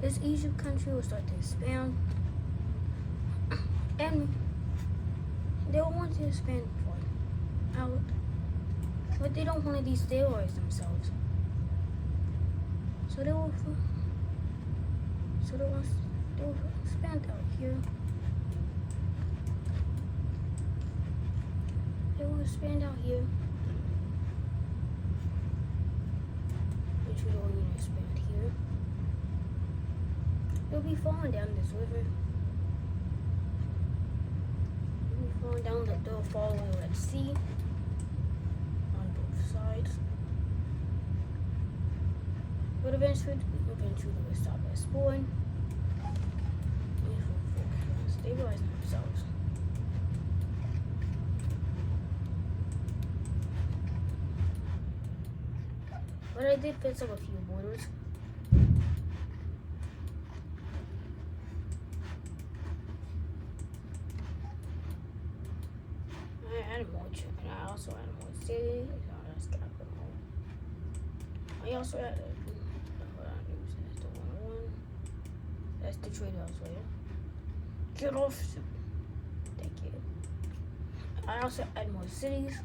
this Egypt country will start to expand, and they will want to expand out, but they don't want to destabilize themselves. So they will expand out here. They will expand out here. Which we don't need to expand here. They'll be falling down this river. They'll follow the Red Sea on both sides. But eventually we'll stop exploring. Stabilize themselves. But I did fix up a few borders. I added more children. I also added more cities. That's capital. I also added. That's the 101. That's the trade house right here. Get off. Thank you. I also add more cities.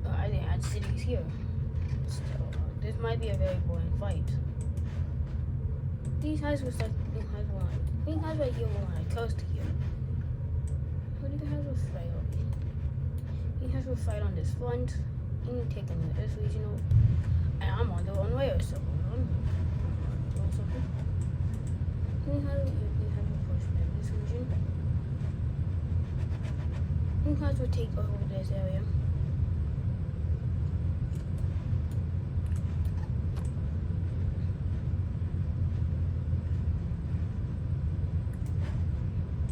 I didn't add cities here. So this might be a very boring fight. These guys will start. These guys right here will want to coast here. What do you guys will fight on? You guys will fight on this front. You need to take them to this regional. And I'm on the one way or something. You guys will push in this region. You guys will take over this area.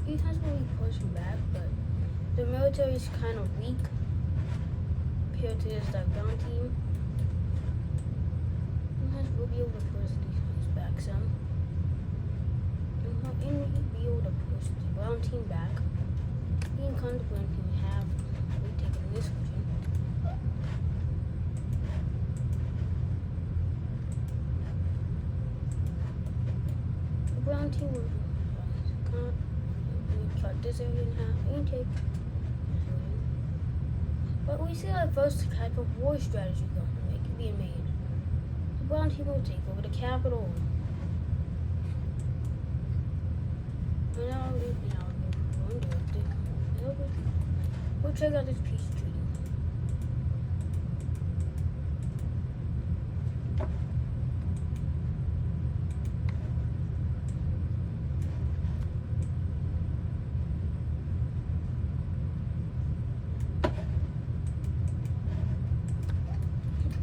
He has really pushing back, but the military is kind of weak compared to this ground team. He has will be able to push these guys back some. And he'll be able to push the ground team back. He and the ground team have taken this region. The ground team will cut this area in half and take this area. But we see our first type of war strategy being made. The brown team will take over the capital. And now we'll check out this peace treaty.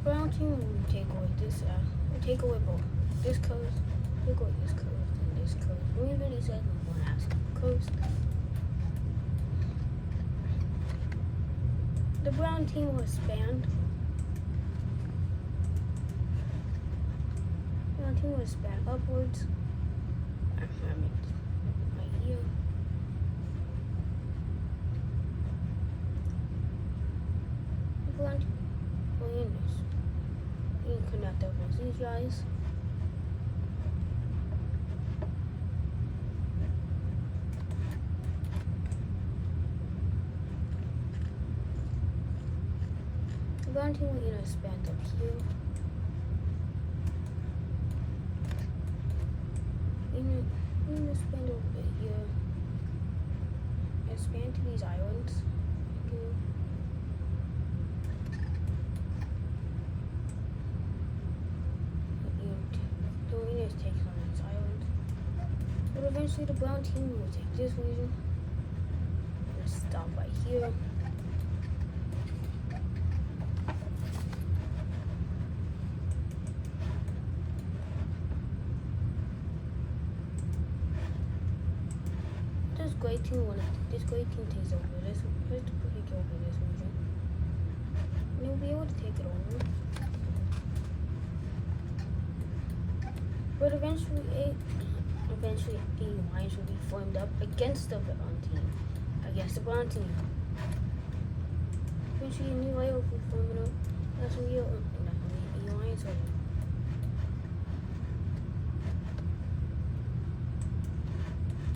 Brown team will take away this. We'll take away both this coast, take away this coast, and this coast. We really said we want to ask the coast. The brown team will expand. The brown team will expand upwards. I mean, right here. The brown team will in this. You can connect up with these guys. The brown team will expand up here. You can expand over here. Expand to these islands. Okay. Take some of these islands. But eventually the brown team will take this region. Just stop right here. This great team takes over this. Let's take over this region. And they'll be able to take it over. But eventually eventually the alliance will be formed up against the brown team. Against the brown team. Eventually a new layer will be forming up. That's when the alliance will.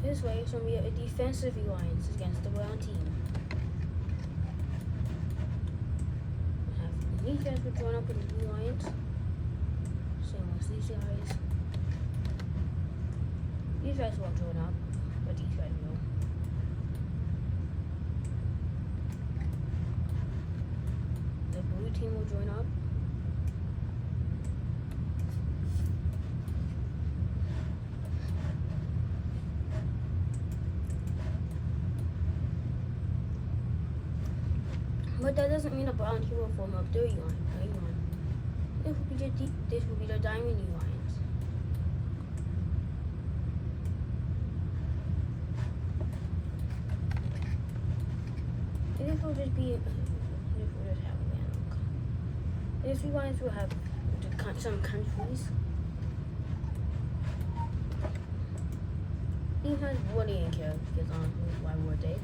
This way it's going to be a defensive alliance against the brown team. These guys will join up with the alliance. Same as these guys. These guys won't join up, but these guys will. The blue team will join up. But that doesn't mean the brown team will form up their alliance. This will be the diamond alliance. And this will just be. This will just have a random. This alliance will have some countries. He has Woody and characters on why were they?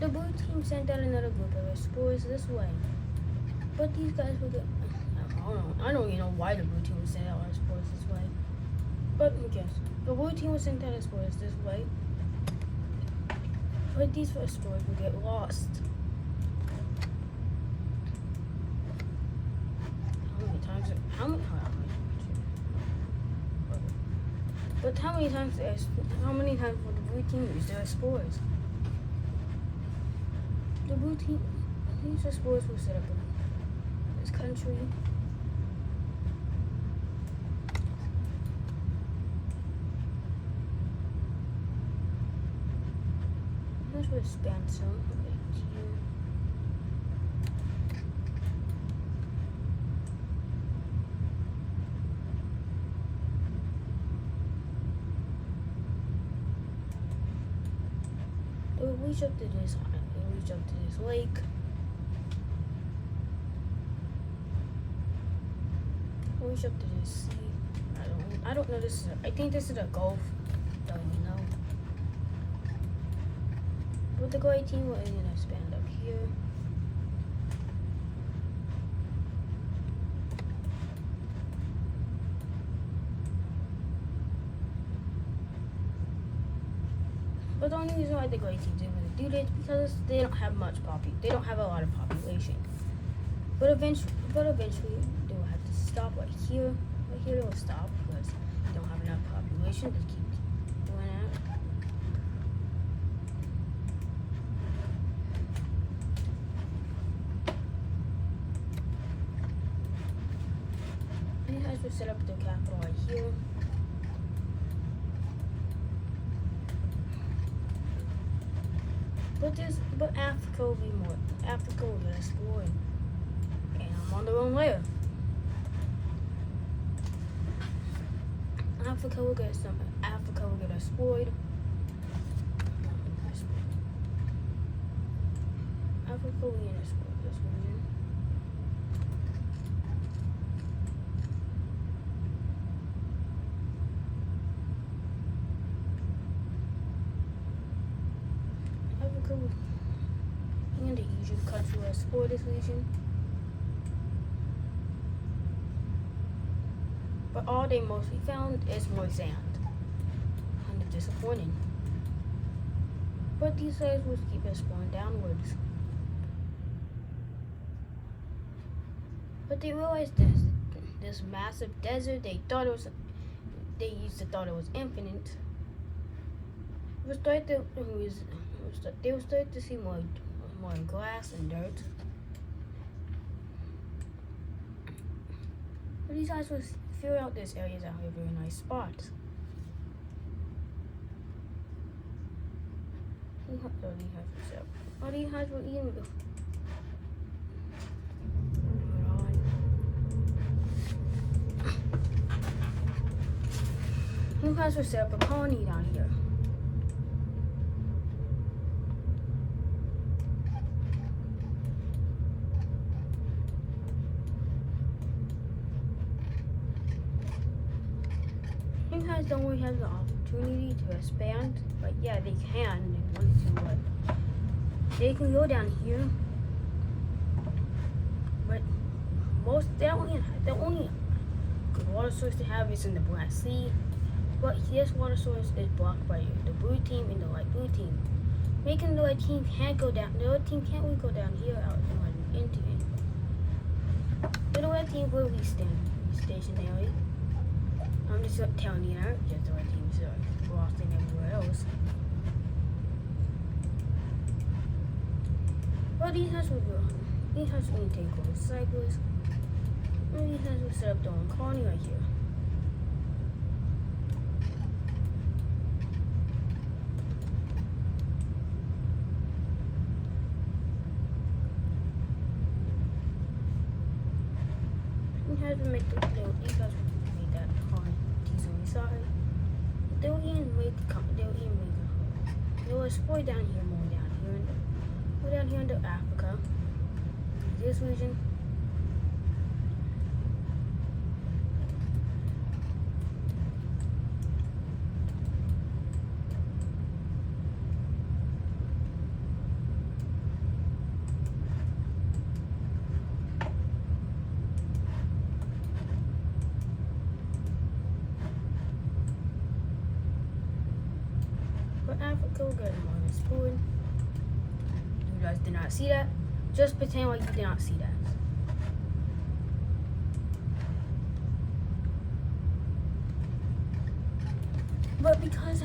The blue team sent out another group of explorers this way. But these guys will get. I don't even know why the blue team would send out explorers this way. But yes, the blue team will send out explorers this way. But these explorers will get lost. How many times will the blue team use their explorers? The blue team, these explorers will set up in this country. This will expand some right here. It will reach up to this high. Reach up to this lake. Reach up to this sea. I don't know this is I think this is a Gulf. Don't even know. But the gray team will expand up here. But the only reason why the gray team didn't really do this is because they don't have much they don't have a lot of population. But eventually they will have to stop right here. Right here they will stop because they don't have enough population to keep going out. And you guys will set up their capital right here. But Africa will be more. Africa will get explored. And I'm on the wrong layer. Africa will get explored. Africa will get explored this region. And the Egypt country will explore this region. But all they mostly found is more sand. Kind of disappointing. But these guys will keep exploring downwards. But they realized this massive desert, they thought it was infinite. They will start to see more glass and dirt. But these guys will figure out this area is actually a very nice spot. Oh, these guys will even go. You guys will set up a colony down here. You guys don't really have the opportunity to expand, but yeah, they can. They want to, but they can go down here. But the only good water source they have is in the Black Sea. But this water source is blocked by the blue team and the light blue team, making the light team can't go down. The other team can't really go down here out into it. But the red team will be stationary. I'm just telling you now, just the red team's lost in everywhere else. Well, these guys will take over cycles. And these guys will set up their own colony right here. These guys will make that colony decently sized. They'll explore down here more down here into Africa. This region. But Africa will get more explored. You guys did not see that. Just pretend like you did not see that. But because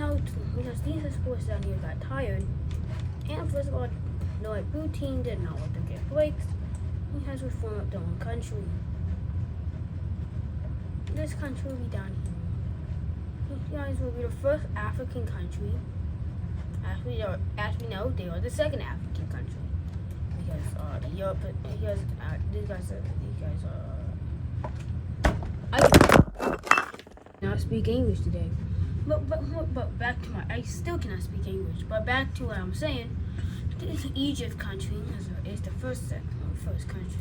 these explorers down here got tired, and first of all, the like blue team did not want to get breaks, you guys would form up their own country. This country will be down here. You guys will be the first African country. As we know, they are the second African country. Because these guys are. I cannot speak English today. But back to I still cannot speak English. But back to what I'm saying. This Egypt country is the first country,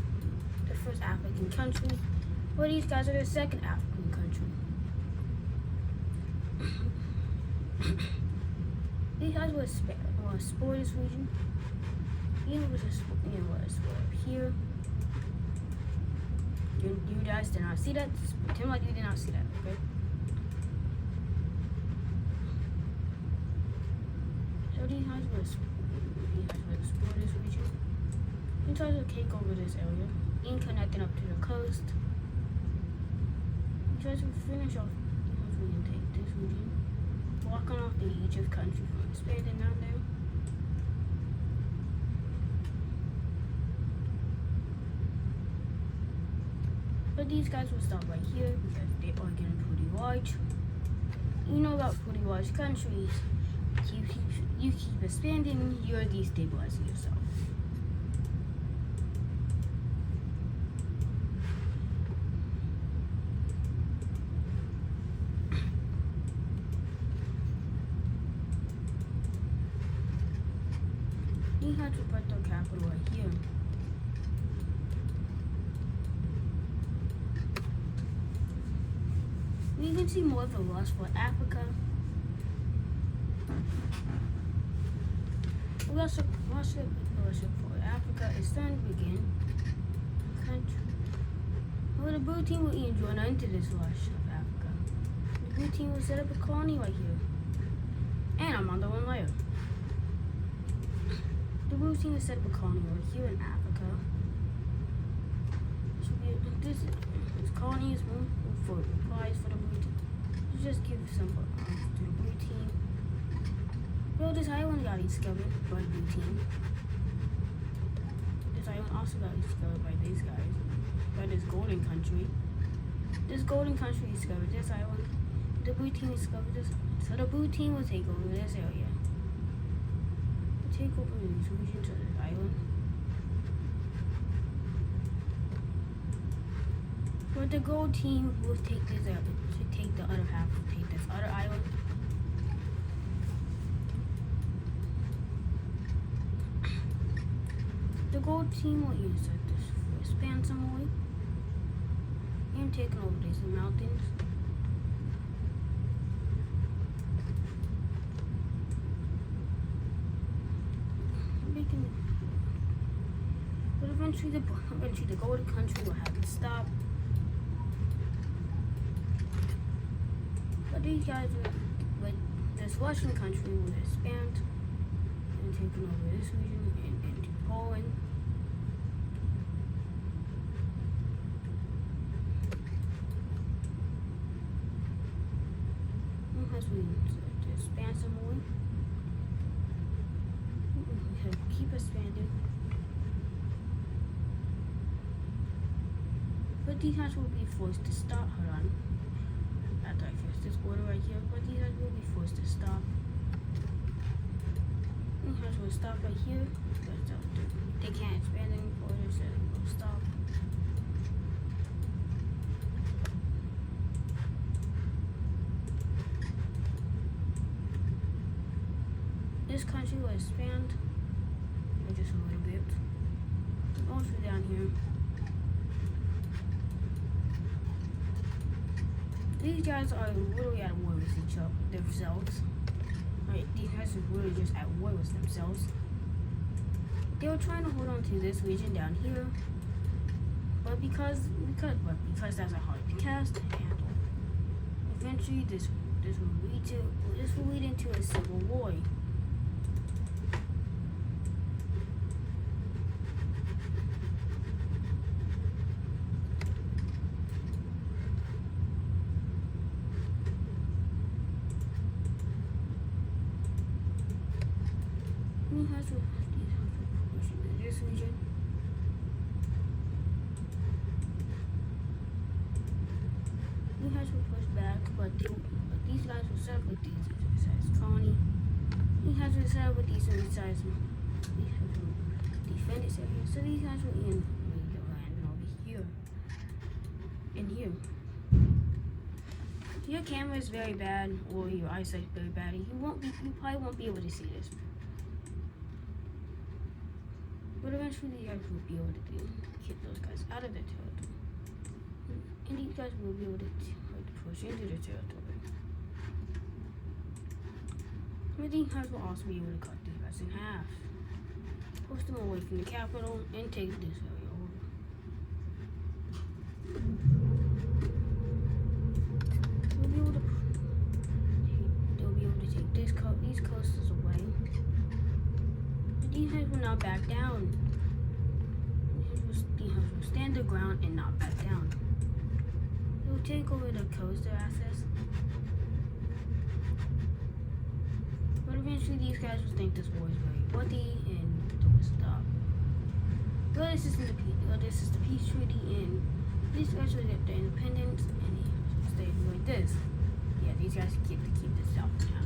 the first African country. Well, these guys are the second African country. These guys will explore this region. You know what explore here. You guys did not see that. Just pretend like you did not see that, okay? So these guys will explore this region. These guys will take over this area and connecting up to the coast. These guys will finish off. We can take this region, blocking off the Egypt country from expanding down there. But these guys will stop right here because they are getting pretty large. You know about pretty large countries. You keep expanding, you're destabilizing yourself. You have to put the capital right here. You can see more of the loss for Africa. Worship for Africa is starting to begin. Well, the blue team will even join into this rush of Africa. The blue team will set up a colony right here. And I'm on the one layer. The blue team will set up a colony right here in Africa. This colony is one for supplies for the blue team. Just give some to the blue team. Well, this island got discovered by the blue team. This island also got discovered by these guys. By this golden country. This golden country discovered this island. The blue team discovered this. So the blue team will take over this area. We'll take over these regions of this island. But the gold team will take this out. Take the other half. Take this other island. gold team will insert this for expand some more. And taking over these mountains. But eventually the golden country will have to stop. But these guys this Russian country will expand and taking over this region and into Poland. As we expand some more, we have to keep expanding. But these guys will be forced to stop. Hold on. After I finish this border right here, but these guys will be forced to stop. These guys will stop right here. They can't expand any further, so they will stop. This country will expand just a little bit. Also down here. These guys are literally at war with each other, themselves. Right, these guys are literally just at war with themselves. They were trying to hold on to this region down here, but because that's a hard task to handle. Eventually, this will lead into a civil war. This region. We have to push back, but these guys will set up with these size colony. He has to set up with these size. We have to defend this area. So these guys will land over here and here. Your camera is very bad, or your eyesight is very bad. You probably won't be able to see this. But eventually you guys will be able to get those guys out of the territory. And these guys will be able to push into the territory. But these guys will also be able to cut these guys in half. Push them away from the capital and take this area over. They'll be able to take these coasters away. These guys will not back down. These guys will stand their ground and not back down. They will take over the coastal assets. But eventually these guys will think this war is very bloody and they will stop. Well, this is the peace treaty, and these guys will get their independence and they will stay like this. Yeah, these guys get to keep the South now.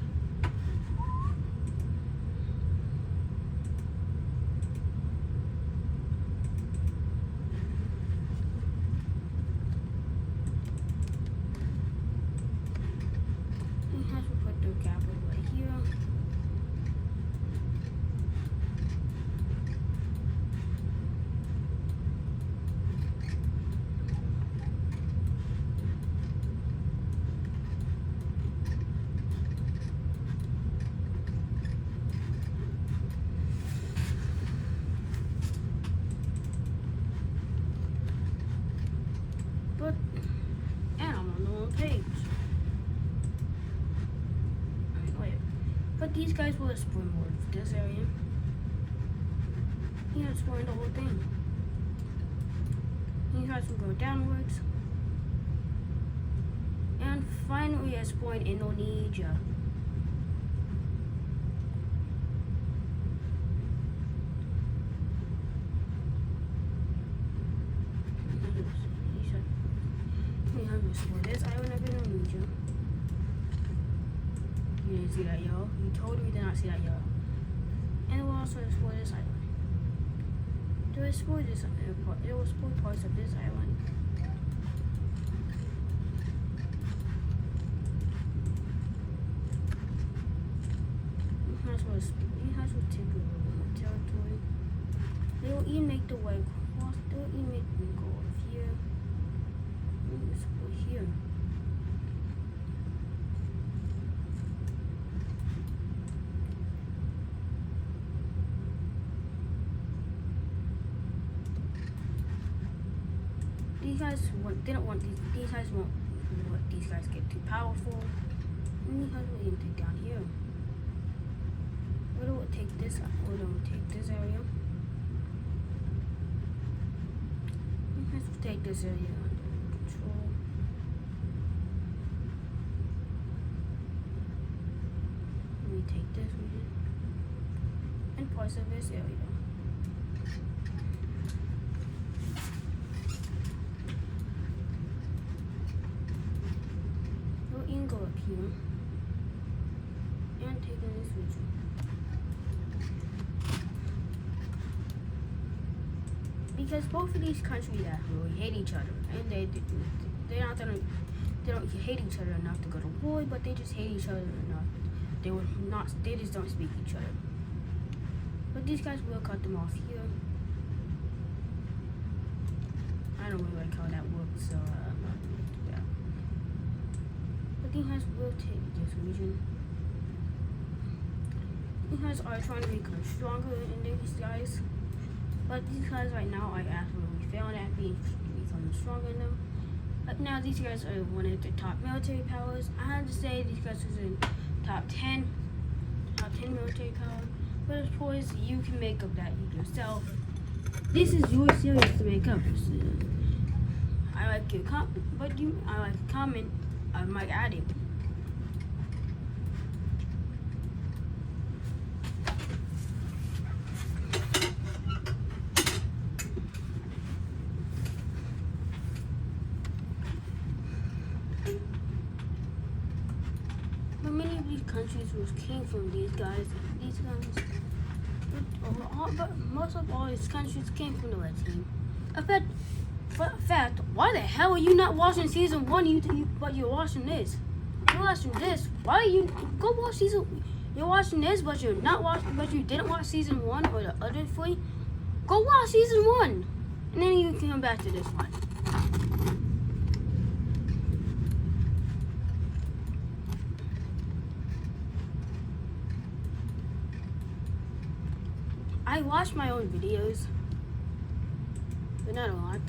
But these guys will explore more of this area. He's exploring the whole thing. These guys will go downwards. And finally exploring Indonesia. We have explored this island of Indonesia. You didn't see that, yo. You totally did not see that, yo. And we'll also explore this island. To explore this island, it will explore parts of this island. You have to take over the territory. They will even make the way cross. They will even make them go over here. Let's go here. These guys didn't want these. These guys won't let these guys get too powerful. And these guys will even take down here. What will take this? What will take this area? These guys will take this area under control. We take this region and parts of this area. Go up here and taking this region. Because both of these countries really hate each other, and they don't hate each other enough to go to war, but they just hate each other enough. They just don't speak each other. But these guys will cut them off here. I don't really like how that works, so I'm not going to do that. But these guys will take this region. These guys are trying to become stronger in these guys. But these guys right now are absolutely failing at becoming stronger in them. But now these guys are one of the top military powers. I had to say these guys are in top 10 military power. But of course you can make up that yourself. This is your series to make up. I like your comment. I might add it. But many of these countries came from these guys. But most of all these countries came from the red team. In fact, why the hell are you not watching season 1? But you're watching this. You're watching this. Why are you go watch season? You're watching this, but you're not watching. But you didn't watch season 1 or the other 3. Go watch season 1, and then you can come back to this one. I watch my own videos, but not a lot.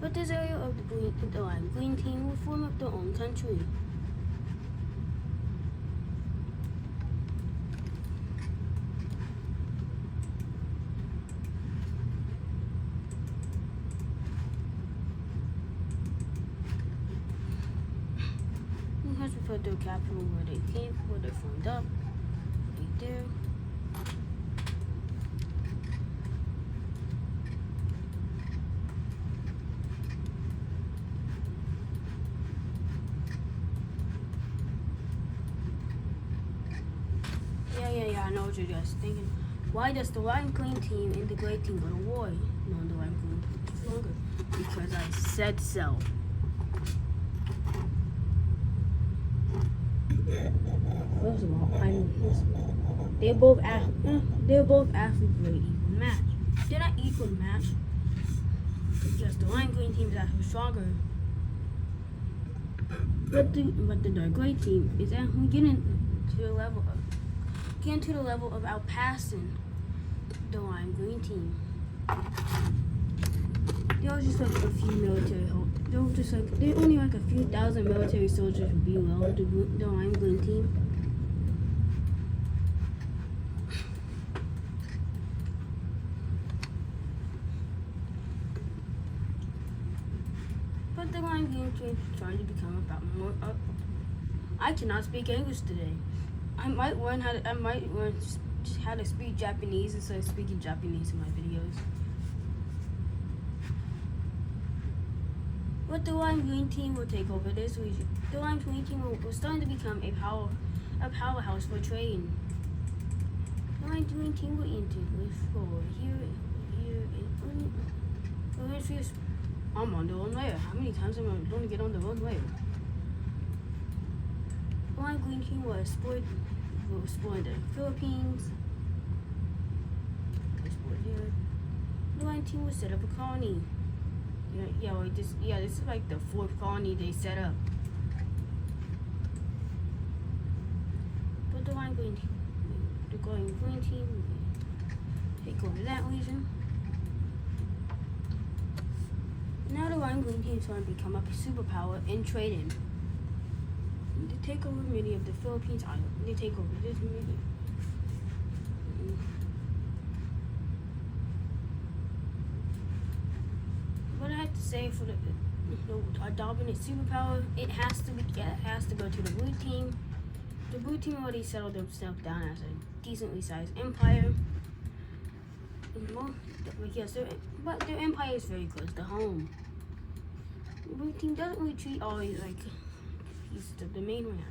But this area of the green team will form up their own country. You have to put their capital where they came, where they formed up, right there. Yeah, I know what you're guys thinking. Why does the white and green team and the gray team go to war? No, the white and green is stronger. Because I said so. First of all, they're both athletes equal match. They're not equal match. Just the white and green team is actually stronger. But the gray team is actually getting to the level of outpassing the white and green team. There was just like a few military they're only like a few thousand military soldiers below the white and green team. But the white and green team is trying to become about more up. I cannot speak English today. I might learn how to speak Japanese instead of speaking Japanese in my videos. But the white and green team will take over this region. The white and green team will starting to become a powerhouse for trading. The white and green team will integrate forward here, and I'm on the wrong layer. How many times am I going to get on the wrong layer? The one green team was explored the Philippines. Explored here. The one team was set up a colony. This is like the 4th colony they set up. But the one green team, take over that region. Now the one green team is going to become a superpower in trading. They take over many of the Philippines islands. They take over this many. What I have to say for the dominant superpower, it has to go to the blue team. The blue team already settled themselves down as a decently sized empire. But their empire is very close to home. The blue team doesn't really treat always like pieces of the mainland.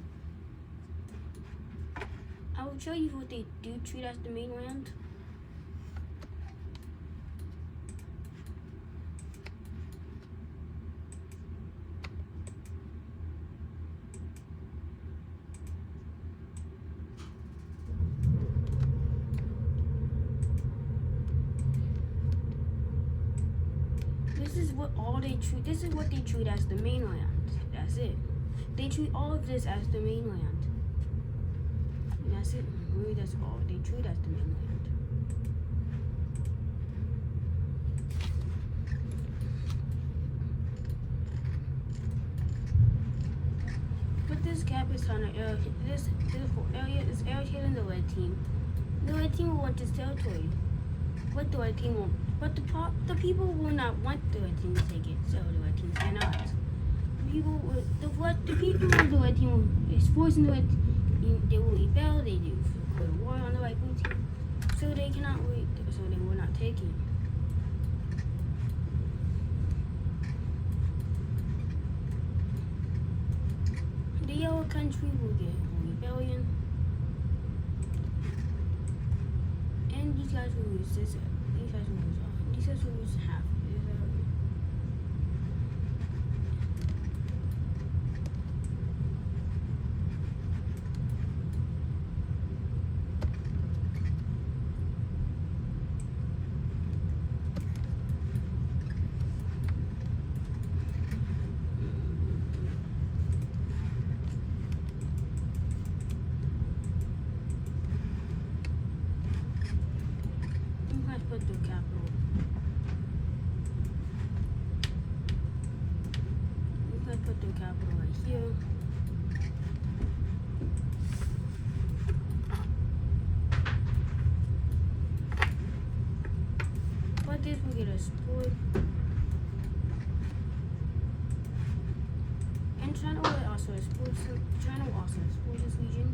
I will show you what they do treat as the mainland. This is what they treat as the mainland. That's it. They treat all of this as the mainland. And that's it. Really, that's all they treat as the mainland. But this gap is kind of this whole area is irritating the red team. The red team will want this territory. But the red team won't. But the people will not want the red team to take it, so the red team cannot. The people of the red team is forcing the red team. They will rebel. They do go to war on the red team, so they cannot wait. So they will not take it. The yellow country will get a rebellion, and these guys will lose this. These guys will lose half. Put the capital. I'm gonna put the capital right here. But this will get a sport. And China will also export this region.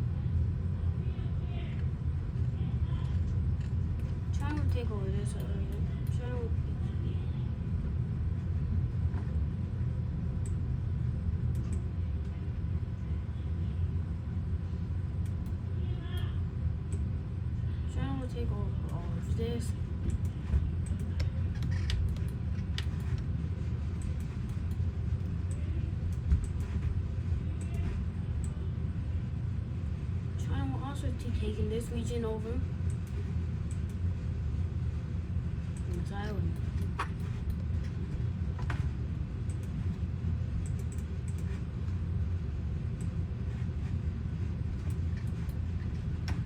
China will take over this area. China will take over all of this. China will also be taking this region over. Island.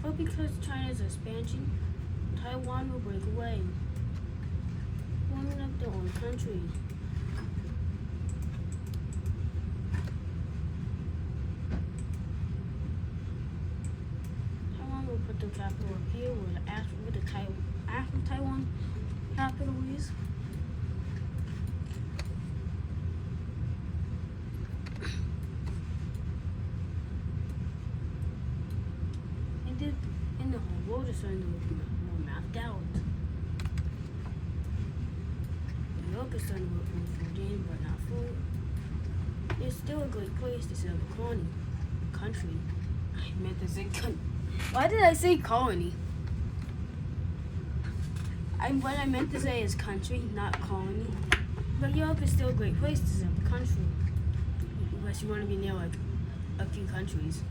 But because China's expansion, Taiwan will break away, forming up their own country. Taiwan will put the capital up here where the Taiwan capital is. And the whole world is starting to look more mapped out. Europe is starting to look more full in, but not full. It's still a good place to set up a colony. Country. I meant to say country. Why did I say colony? What I meant to say is country, not colony. But Europe is still a great place to set up a country. Unless you want to be near like a few countries.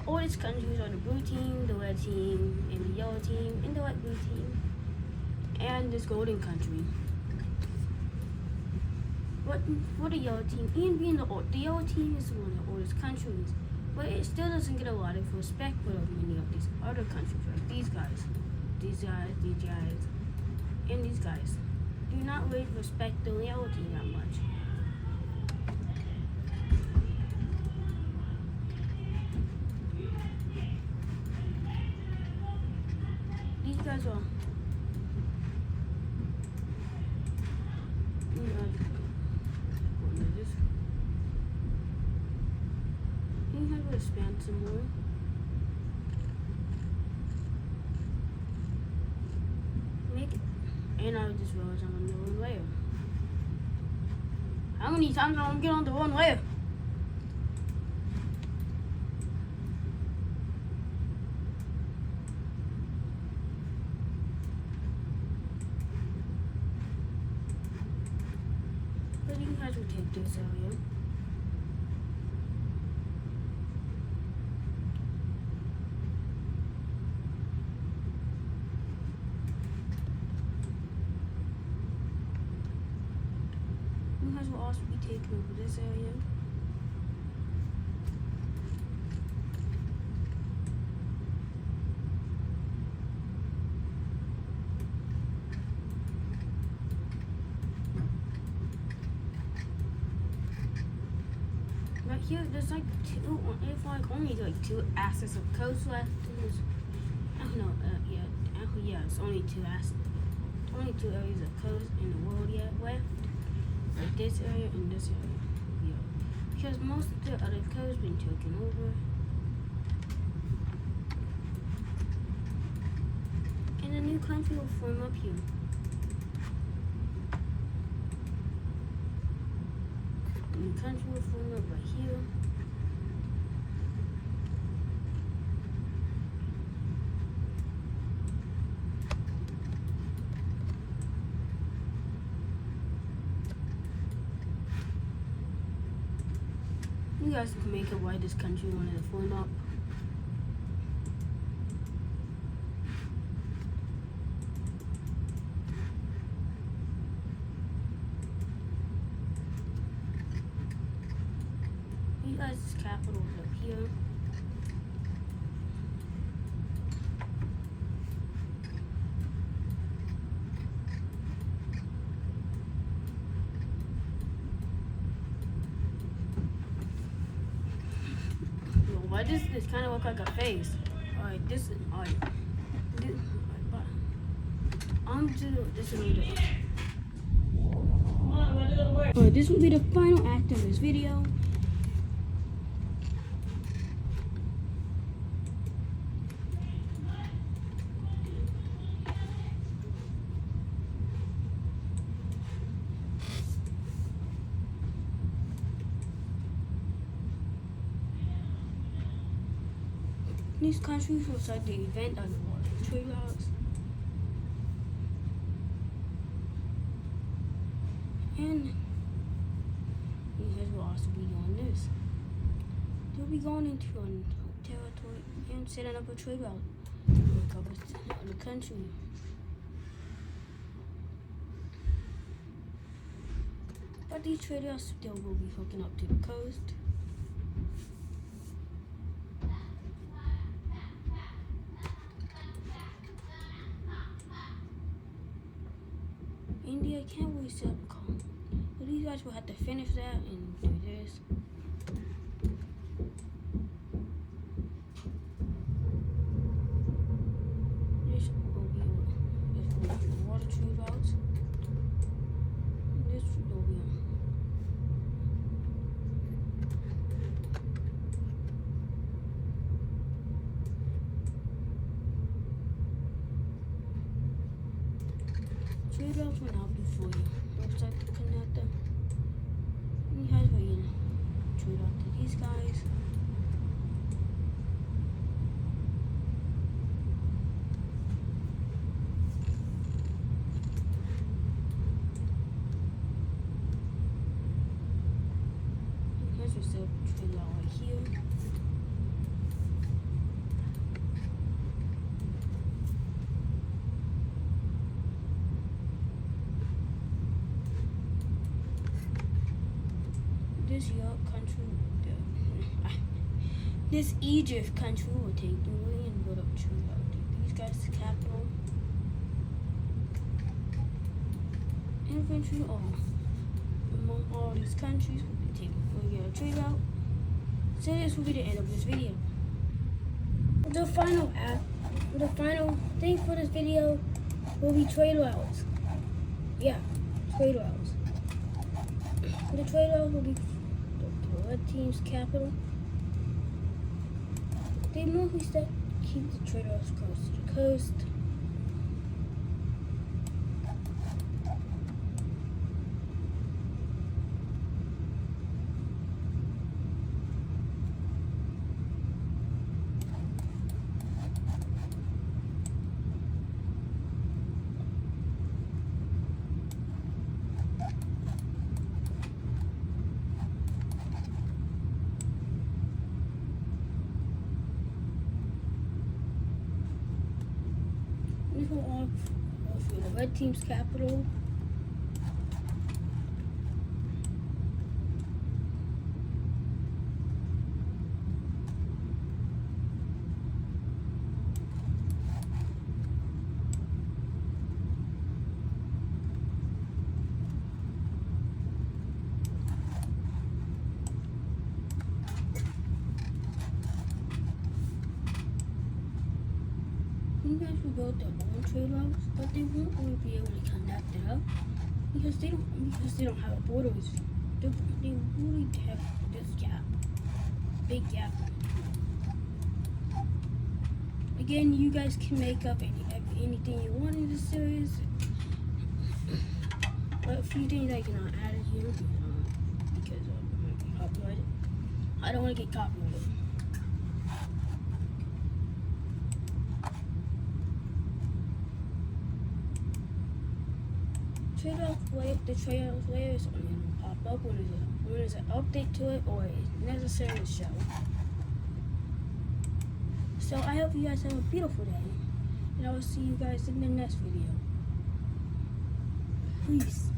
all these countries are the blue team, the red team, and the yellow team, and the light blue team, and this golden country. But for the yellow team, even being the yellow team is one of the oldest countries, but it still doesn't get a lot of respect for many of these other countries, like these guys, and these guys. Do not really respect the yellow team that much. These guys are. You have to expand some more. Make it. And I just realized I'm on the wrong layer. How many times am I gonna get on the wrong layer? But you guys will take this area. You guys will also be taking over this area. Right here, there's like two, it's like only like 2 axes of coast left. I don't know, yeah, it's only 2 axes. Only 2 areas of coast in the world yet left. Like this area and this area. Yeah. Because most of the other coast been taken over. And a new country will form up here. A new country will form up right here. You guys can make it why this country wanted to form up. You guys' capital is up here. Why does this kind of look like a face? Alright, this is alright. This will be this will be the final act of this video. These countries will start the event underwater trade routes. And you guys will also be doing this. They'll be going into a territory and setting up a trade route to cover the country. But these trade routes still will be hooking up to the coast. India can't really set up a call. But these guys will have to finish that and do this. This will be water trade routes. And this will be trade routes will now be for you. Looks like to connect them. And you guys will trade out to these guys. You guys will set up a trade route right here. this York country, this Egypt country will take the way and build up trade out. These guys, the capital. Infantry among all these countries will be taken. We'll get a trade out. So this will be the end of this video. The final thing for this video will be trade routes. Yeah, trade routes. The trade routes will be the red team's capital. They mostly keep the trade routes coast to the coast. This will all for the red team's capital. You guys will build their own trade routes, but they won't really be able to connect it up because they don't have a border. They really have this gap, big gap. Again, you guys can make up anything you want in this series, but a few things I cannot add here because it might be copyrighted. I don't want to get copyrighted. The trade off layer is only going to pop up when there's an update to it or it's necessary to show. So I hope you guys have a beautiful day, and I will see you guys in the next video. Peace.